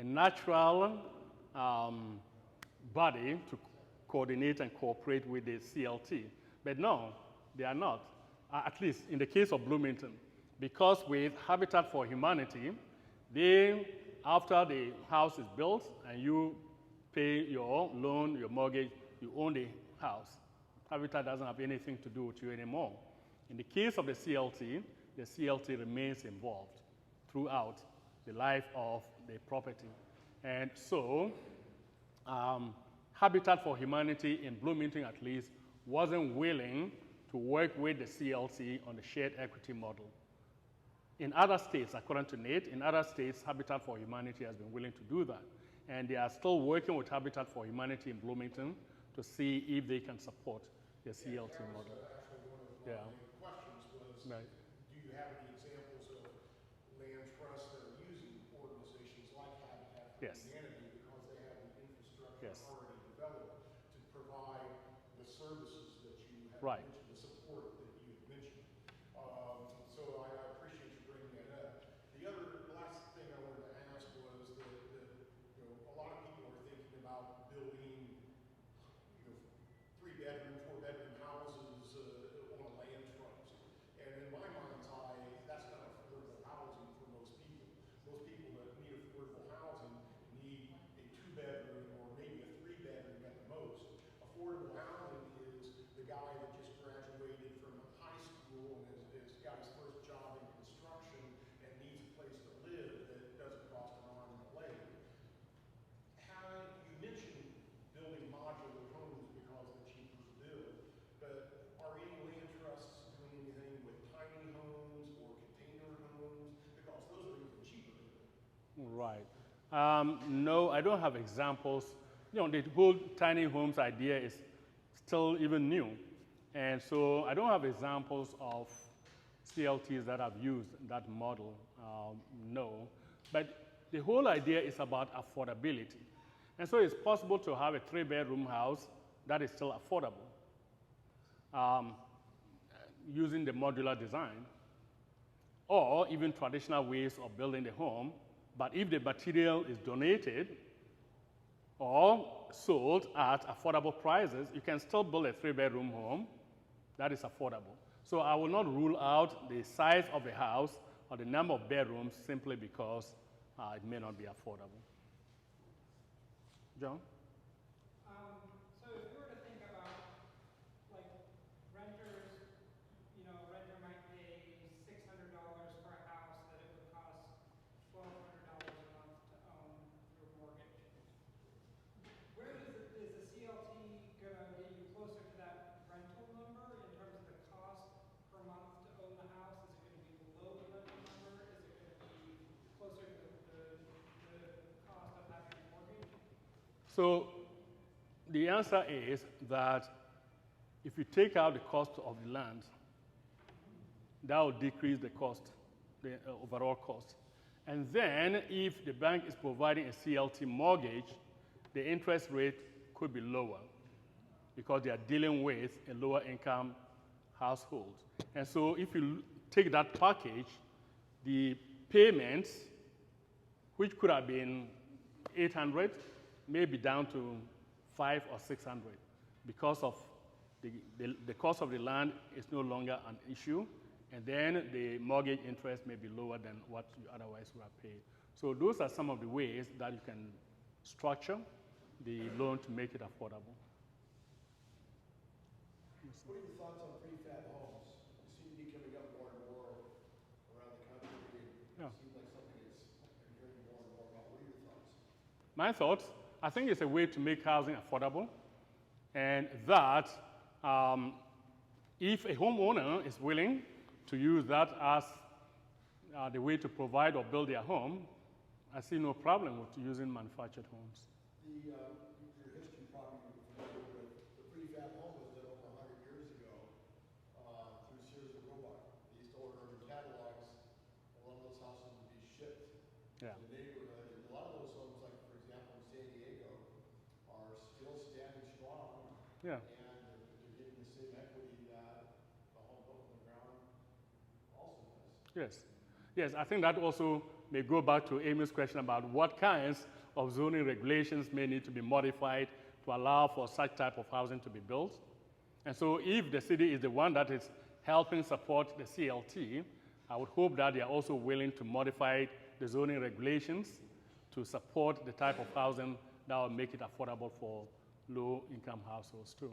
natural body to coordinate and cooperate with the CLT. But no, they are not, at least in the case of Bloomington. Because with Habitat for Humanity, they, after the house is built and you pay your loan, your mortgage, you own the house. Habitat doesn't have anything to do with you anymore. In the case of the CLT remains involved throughout the life of the property. And so, Habitat for Humanity in Bloomington at least wasn't willing to work with the CLT on the shared equity model. In other states, according to Nate, in other states, Habitat for Humanity has been willing to do that. And they are still working with Habitat for Humanity in Bloomington to see if they can support the CLT model. Actually, one of my questions was, Right. do you have any examples of land trusts that are using organizations like Habitat for Yes. Humanity because they have the infrastructure Yes. already developed to provide the services that you have Right. mentioned, the support that you have mentioned? So I appreciate you bringing that up. The other last thing I wanted to ask was that a lot of people are thinking about building 3-bedroom, 4-bedroom houses on a land trust. And in my mind's eye, that's not affordable housing for most people. Most people that need affordable housing need a 2-bedroom or maybe a 3-bedroom at the most. Affordable housing is the guy that just graduated from high school and has got his first job in construction and needs a place to live that doesn't cost an arm and a leg. You mentioned building modular homes because they're cheaper to build, but are any land trusts doing anything with tiny homes or container homes? Because those are even cheaper to build. Right. No, I don't have examples. The whole tiny homes idea is still even new. And so I don't have examples of CLTs that have used that model, no. But the whole idea is about affordability. And so it's possible to have a 3-bedroom house that is still affordable using the modular design or even traditional ways of building the home. But if the material is donated or sold at affordable prices, you can still build a 3-bedroom home that is affordable. So I will not rule out the size of the house or the number of bedrooms simply because it may not be affordable. John? So if we were to think about, like, renters, a renter might pay $600 for a house that it would cost $1,200 a month to own through a mortgage. Is the CLT going to get you closer to that rental number in terms of the cost per month to own the house? Is it going to be below the rental number? Is it going to be closer to the cost of having a mortgage? So the answer is that if you take out the cost of the land, that will decrease the cost, the overall cost. And then if the bank is providing a CLT mortgage, the interest rate could be lower because they are dealing with a lower income household. And so if you take that package, the payments, which could have been $800, may be down to $500 or $600 because of the cost of the land is no longer an issue, and then the mortgage interest may be lower than what you otherwise would have paid. So those are some of the ways that you can structure the loan to make it affordable. What are your thoughts on prefab homes? They seem to be coming up more and more around the country. Yeah. It seems like something that's I'm hearing more and more about. What are your thoughts? My thoughts, I think it's a way to make housing affordable, and that if a homeowner is willing to use that as the way to provide or build their home, I see no problem with using manufactured homes. Your history probably familiar with the prefab home was done over 100 years ago through Sears and Roebuck. They used to order them in catalogs, and one of those houses would be shipped Yeah. to the neighborhood. And a lot of those homes, like for example in San Diego, are still standing strong. Yeah. And they're getting the same equity that the home built from the ground also does. Yes. Yes, I think that also may go back to Amy's question about what kinds of zoning regulations may need to be modified to allow for such type of housing to be built. And so if the city is the one that is helping support the CLT, I would hope that they are also willing to modify the zoning regulations to support the type of housing that will make it affordable for low-income households too.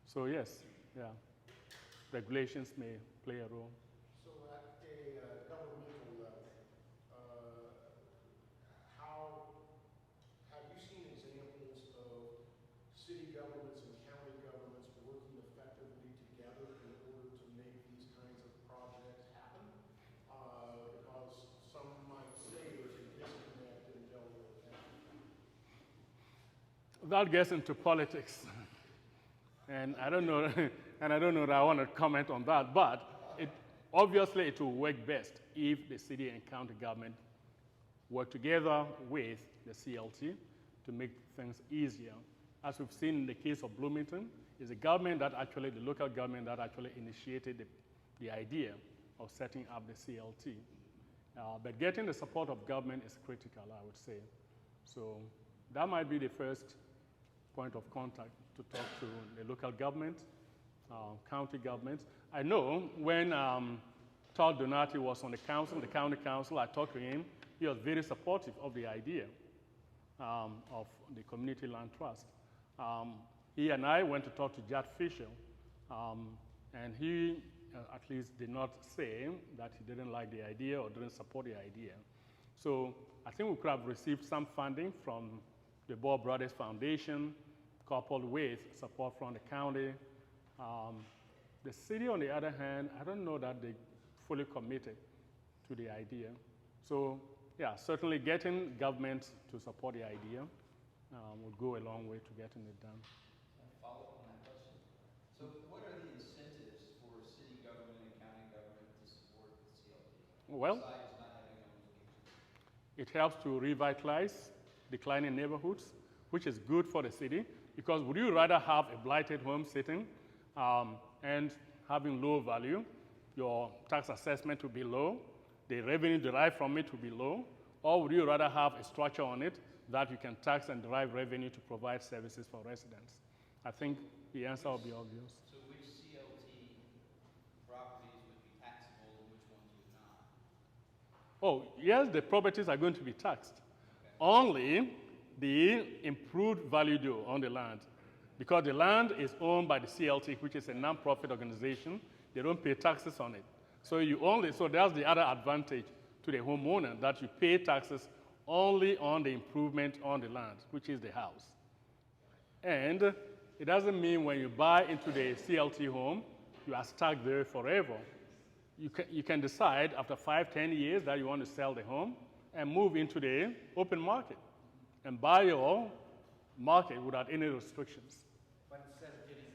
So yes, yeah, regulations may play a role. So at a governmental level, how have you seen examples of city governments and county governments working effectively together in order to make these kinds of projects happen? Because some might say there's a disconnect in Delaware County. That gets into politics. And I don't know, and I don't know that I want to comment on that, but obviously it will work best if the city and county government work together with the CLT to make things easier. As we've seen in the case of Bloomington, it's the local government that actually initiated the idea of setting up the CLT. But getting the support of government is critical, I would say. So that might be the first point of contact to talk to the local government, county governments. I know when Todd Donati was on the county council, I talked to him. He was very supportive of the idea of the community land trust. He and I went to talk to Judd Fisher, and he at least did not say that he didn't like the idea or didn't support the idea. So I think we could have received some funding from the Ball Brothers Foundation, coupled with support from the county. The city, on the other hand, I don't know that they fully committed to the idea. So yeah, certainly getting government to support the idea would go a long way to getting it done. Follow up on that question. So what are the incentives for city government and county government to support the CLT? Well, besides not having a location? it helps to revitalize declining neighborhoods, which is good for the city, because would you rather have a blighted home sitting and having low value, your tax assessment will be low, the revenue derived from it will be low, or would you rather have a structure on it that you can tax and derive revenue to provide services for residents? I think the answer will be obvious. So which CLT properties would be taxable and which ones would not? Oh, yes, the properties are going to be taxed. Okay. Only the improved value due on the land. Because the land is owned by the CLT, which is a non-profit organization, they don't pay taxes on it. So that's the other advantage to the homeowner, that you pay taxes only on the improvement on the land, which is the house. And it doesn't mean when you buy into the CLT home, you are stuck there forever. You can decide after 5-10 years that you want to sell the home and move into the open market and buy your market without any restrictions. But instead of getting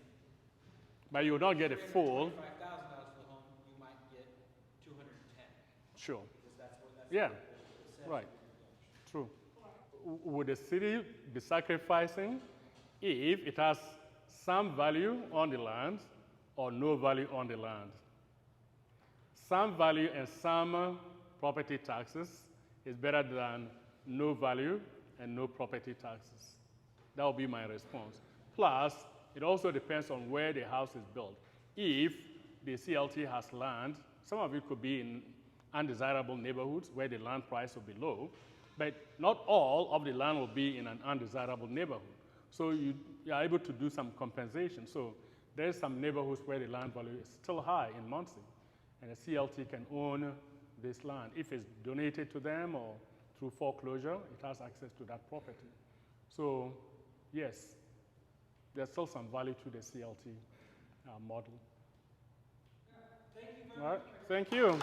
But you will not get a full. $5,000 for the home, you might get $210. Sure. Because that's what Yeah. it says. Right. True. Would the city be sacrificing if it has some value on the land or no value on the land? Some value and some property taxes is better than no value and no property taxes. That would be my response. Plus, it also depends on where the house is built. If the CLT has land, some of it could be in undesirable neighborhoods where the land price will be low, but not all of the land will be in an undesirable neighborhood. So you are able to do some compensation. So there's some neighborhoods where the land value is still high in Muncie, and the CLT can own this land. If it's donated to them or through foreclosure, it has access to that property. So yes, there's still some value to the CLT model. Thank you very All right, much. thank you.